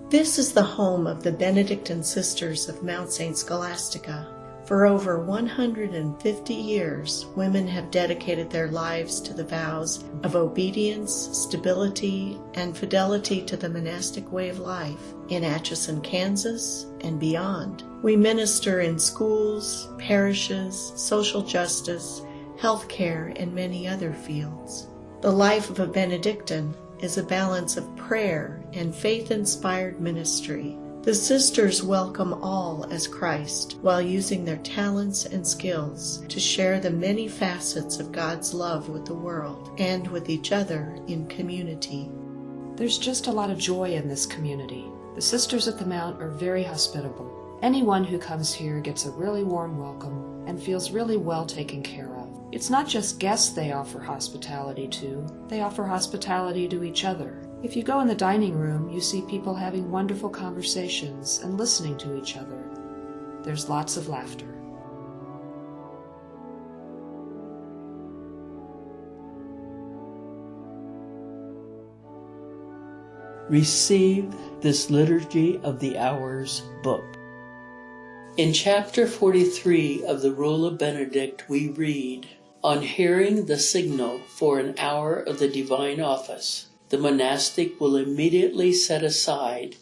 This is the home of the Benedictine Sisters of Mount St. Scholastica. For over 150 years, women have dedicated their lives to the vows of obedience, stability, and fidelity to the monastic way of life in Atchison, Kansas, and beyond. We minister in schools, parishes, social justice, healthcare, and many other fields. The life of a Benedictine is a balance of prayer and faith-inspired ministry. The sisters welcome all as Christ while using their talents and skills to share the many facets of God's love with the world and with each other in community. There's just a lot of joy in this community. The Sisters at the Mount are very hospitable. Anyone who comes here gets a really warm welcome and feels really well taken care of. It's not just guests they offer hospitality to, they offer hospitality to each other. If you go in the dining room, you see people having wonderful conversations and listening to each other. There's lots of laughter. Receive this Liturgy of the Hours book. In chapter 43 of the Rule of Benedict we read, "On hearing the signal for an hour of the divine office, the monastic will immediately set aside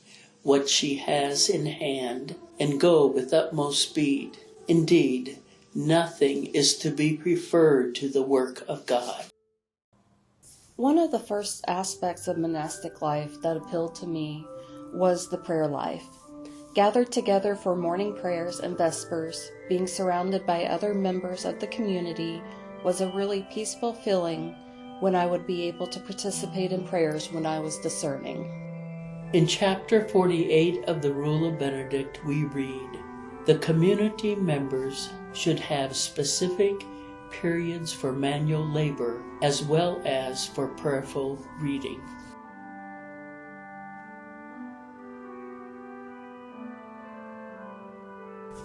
what she has in hand and go with utmost speed. Indeed, nothing is to be preferred to the work of God." One of the first aspects of monastic life that appealed to me was the prayer life. Gathered together for morning prayers and vespers, being surrounded by other members of the community was a really peaceful feeling when I would be able to participate in prayers when I was discerning. In chapter 48 of the Rule of Benedict we read, "The community members should have specific periods for manual labor as well as for prayerful reading."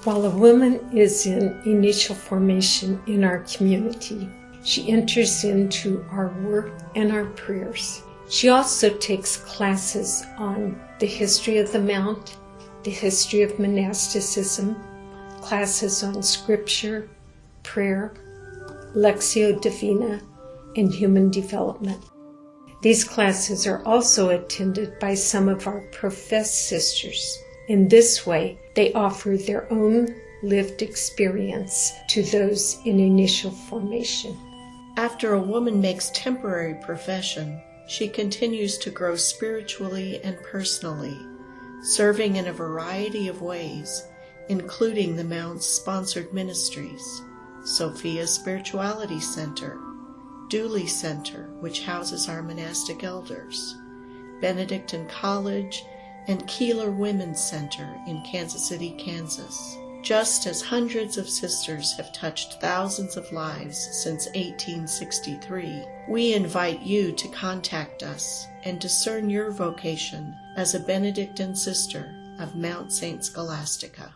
While a woman is in initial formation in our community, she enters into our work and our prayers. She also takes classes on the history of the Mount, the history of monasticism, classes on scripture, prayer, Lectio Divina, and human development. These classes are also attended by some of our professed sisters. In this way, they offer their own lived experience to those in initial formation. After a woman makes temporary profession, she continues to grow spiritually and personally, serving in a variety of ways, including the Mount's sponsored ministries, Sophia Spirituality Center, Dooley Center, which houses our monastic elders, Benedictine College, and Keeler Women's Center in Kansas City, Kansas. Just as hundreds of sisters have touched thousands of lives since 1863, we invite you to contact us and discern your vocation as a Benedictine sister of Mount St. Scholastica.